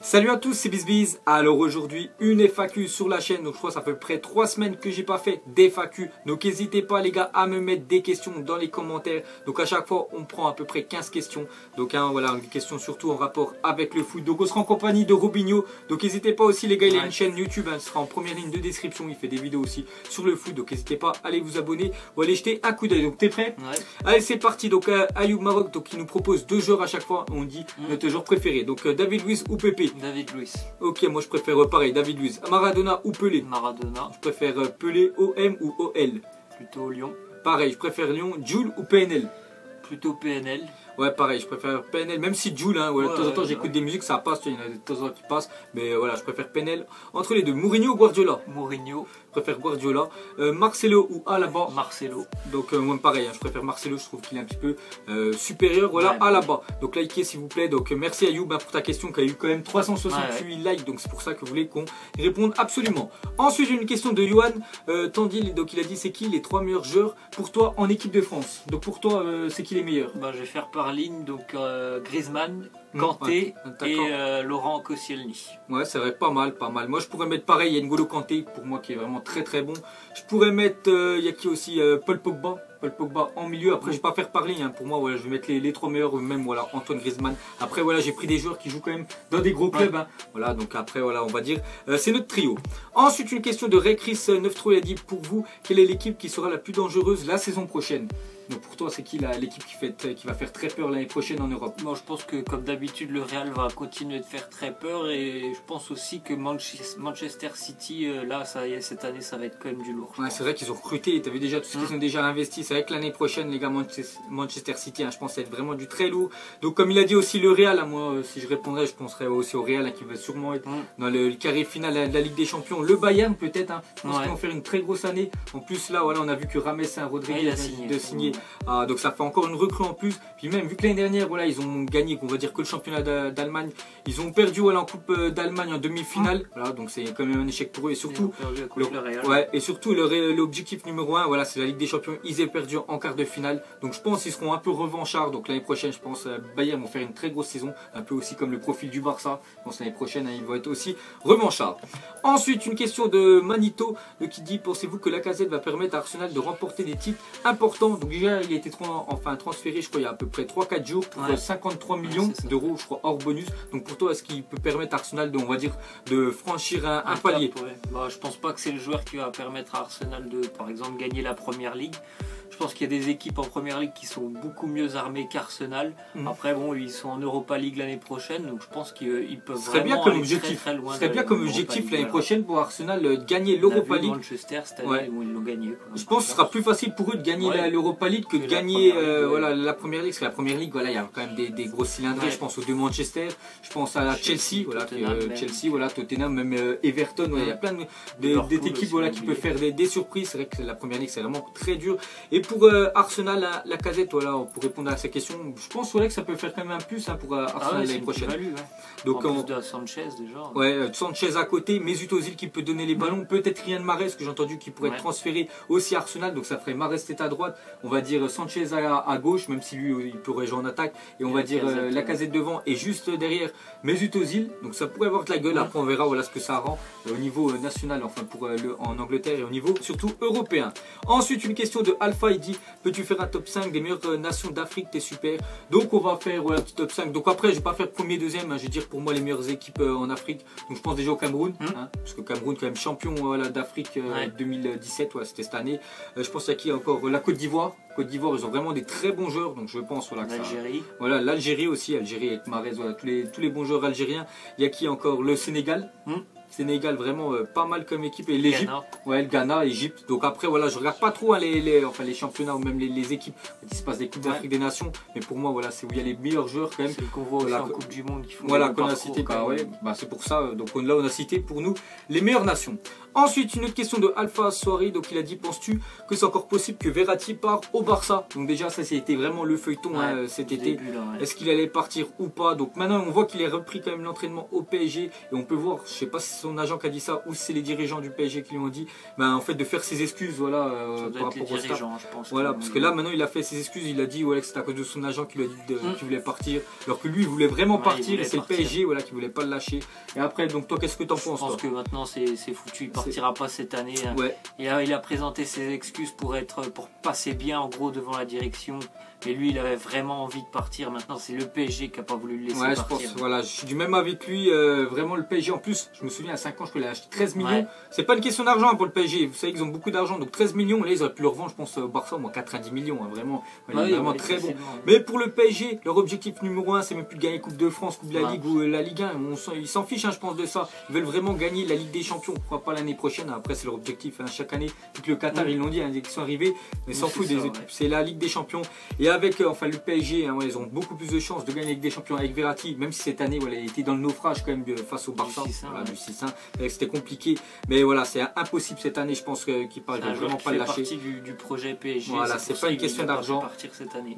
Salut à tous, c'est BizBiz. Alors aujourd'hui, une FAQ sur la chaîne. Donc je crois que ça fait à peu près 3 semaines que j'ai pas fait d'FAQ. Donc n'hésitez pas les gars à me mettre des questions dans les commentaires. Donc à chaque fois, on prend à peu près 15 questions. Donc voilà, des questions surtout en rapport avec le foot. Donc on sera en compagnie de Robinho. Donc n'hésitez pas aussi les gars, il a une chaîne YouTube. Il sera en première ligne de description. Il fait des vidéos aussi sur le foot. Donc n'hésitez pas à aller vous abonner ou aller jeter un coup d'œil. Donc t'es prêt? Ouais. Allez, c'est parti. Donc Ayoub Maroc, donc il nous propose 2 joueurs à chaque fois. On dit notre joueur préféré. Donc David Luiz ou Pepe? David Luiz. Ok, moi je préfère pareil, David Luiz. Maradona ou Pelé? Maradona. Je préfère Pelé, OM ou OL? Plutôt Lyon. Pareil, je préfère Lyon. Jules ou PNL? Plutôt PNL. Ouais, pareil, je préfère PNL, même si Jules, hein, de temps en temps j'écoute des musiques, ça passe, il y en a de temps en temps qui passent, mais voilà, je préfère PNL. Entre les deux, Mourinho ou Guardiola? Mourinho. Je préfère Guardiola. Marcelo ou Alaba? Marcelo. Donc moi pareil, hein, je préfère Marcelo, je trouve qu'il est un petit peu supérieur. Voilà, ouais, Alaba. Donc likez s'il vous plaît. Donc merci Ayoub pour ta question qui a eu quand même 368 likes. Donc c'est pour ça que vous voulez qu'on réponde absolument. Ensuite une question de Johan Tandil. Donc il a dit c'est qui les 3 meilleurs joueurs pour toi en équipe de France? Donc pour toi c'est qui les meilleurs? Bah, je vais faire par ligne, donc Griezmann, Kanté et Laurent Koscielny. Ouais, c'est vrai, pas mal, pas mal. Moi, je pourrais mettre pareil, il y a N'Golo Kanté, pour moi, qui est vraiment très très bon. Je pourrais mettre, il y a qui aussi, Paul Pogba. Paul Pogba en milieu. Après, je vais pas faire par ligne. Hein. Pour moi, voilà, je vais mettre les 3 meilleurs, même voilà, Antoine Griezmann. Après, voilà, j'ai pris des joueurs qui jouent quand même dans des gros clubs. Hein. Voilà, donc après, voilà, on va dire, c'est notre trio. Ensuite, une question de Recris 93, il a dit pour vous, quelle est l'équipe qui sera la plus dangereuse la saison prochaine? Donc pour toi, c'est qui l'équipe qui va faire très peur l'année prochaine en Europe? Moi, je pense que comme d'habitude, le Real va continuer de faire très peur et je pense aussi que Manchester City, là, ça y est, cette année, ça va être quand même du lourd. Ouais, c'est vrai qu'ils ont recruté, tu as vu déjà tout ce qu'ils ont déjà investi. C'est vrai que l'année prochaine, les gars, Manchester City, hein, je pense que ça va être vraiment du très lourd. Donc comme il a dit aussi le Real, hein, moi, si je répondrais, je penserais aussi au Real hein, qui va sûrement être dans le carré final de la Ligue des Champions. Le Bayern peut-être, hein, je pense qu'ils vont faire une très grosse année. En plus là, voilà, on a vu que Rames Rodriguez a signé. Donc ça fait encore une recrue en plus. Puis même vu que l'année dernière, voilà, ils ont gagné, on va dire que le championnat d'Allemagne, ils ont perdu voilà, en Coupe d'Allemagne en demi-finale. Voilà, donc c'est quand même un échec pour eux et surtout, l'objectif numéro 1, voilà, c'est la Ligue des Champions. Ils aient perdu en quart de finale. Donc je pense qu'ils seront un peu revanchards. Donc l'année prochaine, je pense Bayern vont faire une très grosse saison, un peu aussi comme le profil du Barça. Je pense l'année prochaine, hein, ils vont être aussi revanchards. Ensuite, une question de Manito qui dit pensez-vous que Lacazette va permettre à Arsenal de remporter des titres importants? Donc déjà, il a été transféré, je crois, il y a à peu près 3-4 jours pour 53 millions d'euros, je crois, hors bonus. Donc pour toi, est-ce qu'il peut permettre à Arsenal de, on va dire, de franchir un palier? Bah, je pense pas que c'est le joueur qui va permettre à Arsenal de, par exemple, gagner la Première Ligue. Je pense qu'il y a des équipes en Première Ligue qui sont beaucoup mieux armées qu'Arsenal. Après, bon, ils sont en Europa League l'année prochaine, donc je pense qu'ils peuvent vraiment aller très loin. Ce serait bien comme objectif l'année prochaine pour Arsenal gagner l'Europa League. Manchester cette année, ils l'ont gagné. Je pense que ce sera plus facile pour eux de gagner l'Europa League que de gagner la Première Ligue. Parce que la Première Ligue, voilà, il y a quand même des gros cylindrés. Je pense aux 2 Manchester, je pense à Chelsea, Tottenham, même Everton. Il y a plein d'équipes qui peuvent faire des surprises. C'est vrai que la Première Ligue, c'est vraiment très dur. Et pour Arsenal, Lacazette, voilà, pour répondre à ces questions, je pense que ça peut faire quand même un plus pour Arsenal l'année prochaine. Donc en plus de Sanchez déjà. Ouais, Sanchez à côté, Mesut Ozil qui peut donner les ballons, peut-être Riyad Mahrez que j'ai entendu qui pourrait être transféré aussi à Arsenal, donc ça ferait Mahrez tête à droite, on va dire Sanchez à gauche, même si lui il pourrait jouer en attaque, et on va dire Lacazette devant et juste derrière Mesut Ozil, donc ça pourrait avoir de la gueule. Après on verra voilà ce que ça rend au niveau national, enfin en Angleterre et au niveau surtout européen. Ensuite une question de Alpha, il dit peux-tu faire un top 5 des meilleures nations d'Afrique? T'es super. Donc on va faire un petit top 5. Donc après je vais pas faire premier, deuxième, hein, je vais dire pour moi les meilleures équipes en Afrique. Donc je pense déjà au Cameroun, parce que Cameroun quand même champion d'Afrique 2017, c'était cette année. Je pense qu'il y a qui encore la Côte d'Ivoire. Côte d'Ivoire, ils ont vraiment des très bons joueurs, donc je pense que l'Algérie. Voilà, l'Algérie aussi, Algérie avec Mahrez, voilà, tous les bons joueurs algériens. Il y a qui encore? Le Sénégal. Sénégal vraiment pas mal comme équipe, et l'Égypte, le Ghana, Égypte. Donc après voilà, je regarde pas trop les championnats ou même les équipes qui se passent des coupes d'Afrique des Nations, mais pour moi voilà, c'est où il y a les meilleurs joueurs quand même. C'est qu'on voit aussi en Coupe du Monde qui font qu'on a cité, c'est pour ça. Donc là on a cité pour nous les meilleures nations. Ensuite une autre question de Alpha Soirée, donc il a dit penses-tu que c'est encore possible que Verratti part au Barça? Donc déjà ça c'était vraiment le feuilleton cet été. Est-ce qu'il allait partir ou pas? Donc maintenant on voit qu'il est repris quand même l'entraînement au PSG et on peut voir, je sais pas si son agent qui a dit ça ou si c'est les dirigeants du PSG qui lui ont dit, ben, en fait, de faire ses excuses, voilà, par rapport au staff. Je pense. Voilà, parce que là, maintenant, il a fait ses excuses, il a dit ouais, que c'était à cause de son agent qui lui a dit qu'il voulait partir, alors que lui, il voulait vraiment partir et c'est le PSG, voilà, qui voulait pas le lâcher. Et après, donc, toi, qu'est-ce que t'en penses? Je pense que maintenant, c'est foutu, il partira pas cette année. Hein. Ouais. Et il a présenté ses excuses pour passer bien, en gros, devant la direction. Mais lui, il avait vraiment envie de partir. Maintenant, c'est le PSG qui n'a pas voulu le laisser partir. Je pense, voilà, je suis du même avis que lui. Vraiment, le PSG, en plus, je me souviens, à 5 ans, je crois qu'il a acheté 13 millions. Ouais. C'est pas une question d'argent pour le PSG. Vous savez qu'ils ont beaucoup d'argent. Donc 13 millions, là, ils auraient pu le revendre, je pense, au Barça, moi, 90 millions. Hein, vraiment, vraiment très bon. Mais pour le PSG, leur objectif numéro 1, c'est même plus de gagner Coupe de France, Coupe de la Ligue ou la Ligue 1. Ils s'en fichent, hein, je pense, de ça. Ils veulent vraiment gagner la Ligue des Champions. Pourquoi pas l'année prochaine? Après, c'est leur objectif. Hein, chaque année, depuis le Qatar, ils l'ont dit, hein, dès qu'ils sont arrivés. Mais s'en foutent des équipes. C'est la Ligue des Champions. Et avec, enfin, le PSG, hein, ils ont beaucoup plus de chances de gagner avec des champions avec Verratti, même si cette année, voilà, il était dans le naufrage quand même face au Barça, du 6-1, c'était compliqué, mais voilà, c'est impossible cette année, je pense qu'il ne va vraiment pas le lâcher. C'est partie du projet PSG, voilà, c'est pas une question d'argent.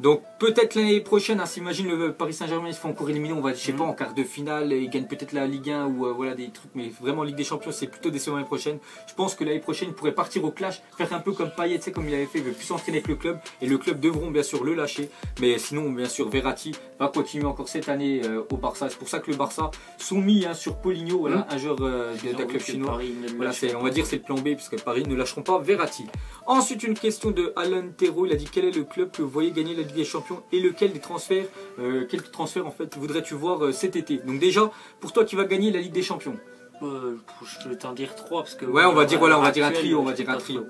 Donc donc peut-être l'année prochaine, hein, s'imagine le Paris Saint-Germain, ils se font encore éliminer, on va, je sais pas, en quart de finale, ils gagnent peut-être la Ligue 1 ou voilà des trucs, mais vraiment Ligue des Champions, c'est plutôt décevant l'année prochaine. Je pense que l'année prochaine, il pourrait partir au clash, faire un peu comme Payet, tu sais, comme il avait fait, il veut plus s'entraîner avec le club, et le club devront bien sûr le lâcher, mais sinon, bien sûr, Verratti va continuer encore cette année au Barça. C'est pour ça que le Barça sont mis sur Poligno, voilà, un joueur d'un club chinois. Voilà, on va dire c'est le plan B puisque Paris ne lâcheront pas Verratti. Ensuite, une question de Alan Terreau. Il a dit quel est le club que vous voyez gagner la Ligue des Champions et lequel des transferts, quel transfert en fait voudrais-tu voir cet été? Donc déjà, pour toi qui va gagner la Ligue des Champions? Je vais t'en dire 3 parce que. Ouais, on va dire voilà, on va dire un trio, on va dire un trio.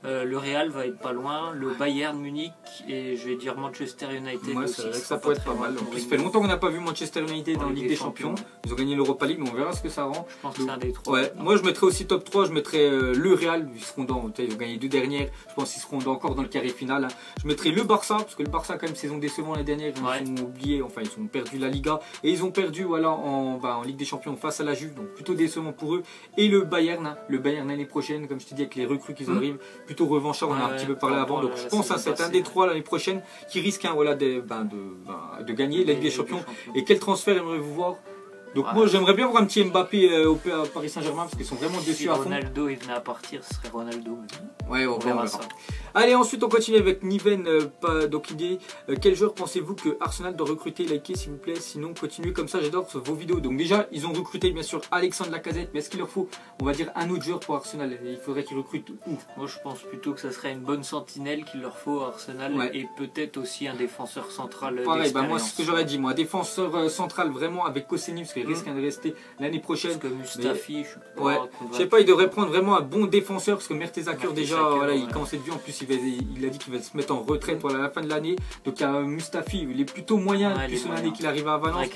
Le Real va être pas loin, le Bayern Munich et je vais dire Manchester United. Ouais, c'est vrai que ça peut être pas mal. En plus, ça fait longtemps qu'on n'a pas vu Manchester United dans la Ligue des Champions. Ils ont gagné l'Europa League, mais on verra ce que ça rend. Je pense que c'est un des 3. Ouais. Moi, je mettrais aussi top 3. Je mettrais le Real. Ils seront ils ont gagné 2 dernières. Je pense qu'ils seront encore dans le carré final. Je mettrais le Barça, parce que le Barça, quand même, saison décevante l'année dernière. Ils ont oublié, enfin, ils ont perdu la Liga. Et ils ont perdu voilà, en Ligue des Champions face à la Juve. Donc plutôt décevant pour eux. Et le Bayern l'année prochaine, comme je te dis, avec les recrues qu'ils arrivent, plutôt revanchard. On a un petit peu parlé avant, donc je pense à c'est un des 3 l'année prochaine qui risque voilà, de gagner la Ligue des Champions. Et quel transfert aimeriez-vous voir? Donc moi j'aimerais bien voir un petit Mbappé au Paris Saint-Germain parce qu'ils sont vraiment dessus à fond. Si Ronaldo il venait à partir, ce serait Ronaldo. Ouais, on verra ça. Allez, ensuite on continue avec Niven. Donc il dit quel joueur pensez-vous que Arsenal doit recruter? Likez s'il vous plaît, sinon continuez comme ça, j'adore vos vidéos. Donc déjà ils ont recruté bien sûr Alexandre Lacazette, mais est-ce qu'il leur faut, on va dire, un autre joueur pour Arsenal? Il faudrait qu'ils recrutent où? Moi je pense plutôt que ça serait une bonne sentinelle qu'il leur faut à Arsenal, et peut-être aussi un défenseur central. Pareil, moi c'est ce que j'aurais dit, moi, défenseur central vraiment avec Koscielny parce qu'il risque de rester l'année prochaine. Parce que Mustafi, je sais pas, il devrait prendre vraiment un bon défenseur parce que Mertesacker déjà, voilà, il commence à être vieux. En plus, il a dit qu'il va se mettre en retraite voilà, à la fin de l'année. Donc il y a Mustafi, il est plutôt moyen depuis son année qu'il arrive à Valence.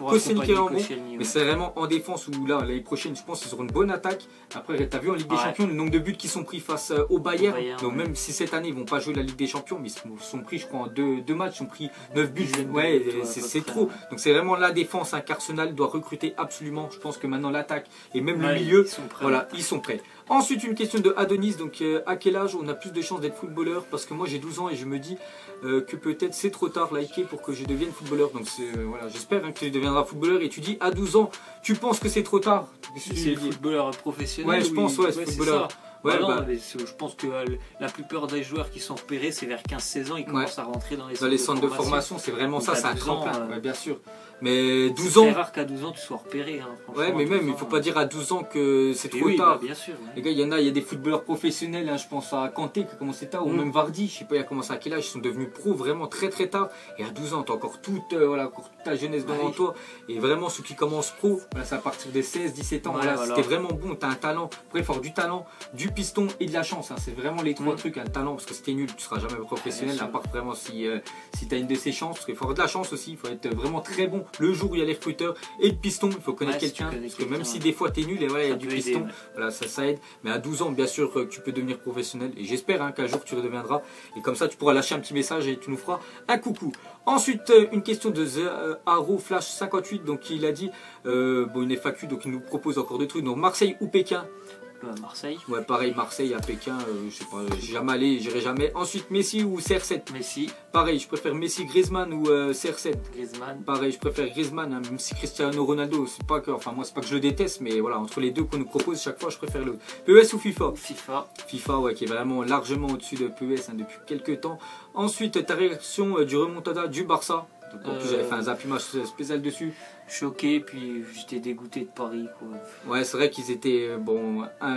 Koscielny qui est bon, mais c'est vraiment en défense où là l'année prochaine, je pense qu'ils auront une bonne attaque. Après, tu as vu en Ligue des Champions le nombre de buts qui sont pris face au Bayern. Donc même si cette année ils vont pas jouer la Ligue des Champions, mais ils sont pris, je crois, en deux matchs, ils ont pris 9 buts. Ouais, c'est trop. Donc c'est vraiment la défense qu'Arsenal doit recruter absolument. Je pense que maintenant l'attaque et même le milieu, ils sont prêts. Ensuite, une question de Adonis. Donc, à quel âge on a plus de chances d'être footballeur? Parce que moi, j'ai 12 ans et je me dis que peut-être c'est trop tard, liker, pour que je devienne footballeur. Donc, voilà, j'espère que tu deviendras footballeur. Et tu dis à 12 ans, tu penses que c'est trop tard? C'est footballeur professionnel. Ouais, je pense, c'est footballeur. Ouais, je pense que la plupart des joueurs qui sont repérés, c'est vers 15-16 ans, ils commencent à rentrer dans les centres de formation. C'est vraiment ça, c'est un tremplin, bien sûr. Mais 12 ans. C'est rare qu'à 12 ans tu sois repéré. Ouais, mais même, il ne faut pas dire à 12 ans que c'est trop tard. Bien sûr. Les gars, il y a des footballeurs professionnels, je pense à Kanté qui a commencé tard, ou même Vardy, je sais pas, il a commencé à quel âge, ils sont devenus pros vraiment très très tard. Et à 12 ans, tu as encore toute ta jeunesse devant toi. Et vraiment, ceux qui commencent pro, c'est à partir des 16-17 ans. Si t'es vraiment bon, tu as un talent. Après, il faut avoir du talent, du piston et de la chance. C'est vraiment les 3 trucs, un talent, parce que si t'es nul, tu seras jamais professionnel, à part vraiment si tu as une de ces chances. Parce qu'il faut avoir de la chance aussi, il faut être vraiment très bon le jour où il y a les recruteurs, et le piston, il faut connaître quelqu'un, parce que même si des fois tu es nul, et voilà, il y a du piston, voilà, ça aide. Mais à 12 ans, bien sûr, que tu peux devenir professionnel, et j'espère qu'un jour tu redeviendras, et comme ça tu pourras lâcher un petit message et tu nous feras un coucou. Ensuite, une question de The Arrow Flash 58, donc il a dit, une FAQ, donc il nous propose encore des trucs, donc Marseille ou Pékin. Marseille. Ouais, pareil, Marseille à Pékin, je sais pas, j'ai jamais allé, j'irai jamais. Ensuite, Messi ou CR7? Messi. Pareil, je préfère Messi, Griezmann ou CR7? Griezmann. Pareil, je préfère Griezmann, hein, même si Cristiano Ronaldo, c'est pas que, enfin moi c'est pas que je le déteste, mais voilà, entre les deux qu'on nous propose, chaque fois je préfère l'autre. PES ou FIFA? FIFA, ouais, qui est vraiment largement au-dessus de PES hein, depuis quelques temps. Ensuite, ta réaction du remontada du Barça? Donc, en plus, j'avais fait un zappimage spécial dessus. Choqué, puis j'étais dégoûté de Paris. Quoi. Ouais, c'est vrai qu'ils étaient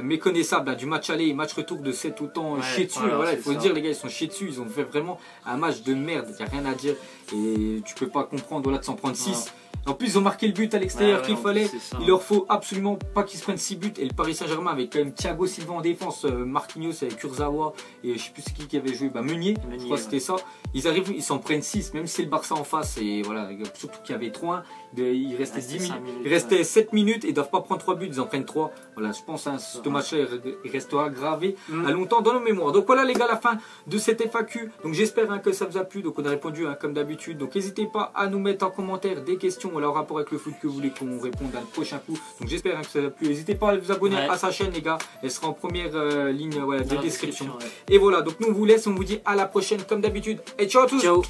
méconnaissables hein, du match aller et match retour de 7 autant chiés dessus. Voilà, il faut le dire, les gars, ils sont chiés dessus. Ils ont fait vraiment un match de merde. Il n'y a rien à dire. Et tu peux pas comprendre voilà, de s'en prendre 6. En plus, ils ont marqué le but à l'extérieur qu'il fallait. Il leur faut absolument pas qu'ils se prennent 6 buts. Et le Paris Saint-Germain avec quand même Thiago Silva en défense, Marquinhos avec Kurzawa et je sais plus qui avait joué, Meunier. Je crois que c'était ça. Ils arrivent, ils s'en prennent 6, même si c'est le Barça en face. Et voilà, surtout qu'il y avait 3-1. Il restait 10 minutes. Il restait 7 minutes et ils doivent pas prendre 3 buts, ils en prennent 3. Voilà, je pense que ce match-là il restera gravé à longtemps dans nos mémoires. Donc voilà les gars, la fin de cette FAQ. Donc j'espère hein, que ça vous a plu. Donc on a répondu hein, comme d'habitude. Donc n'hésitez pas à nous mettre en commentaire des questions en rapport avec le foot que vous voulez qu'on réponde à le prochain coup. Donc j'espère hein, que ça vous a plu. N'hésitez pas à vous abonner à sa chaîne les gars. Elle sera en première ligne de description. Et voilà, donc nous on vous laisse, on vous dit à la prochaine comme d'habitude. Et ciao à tous. Ciao.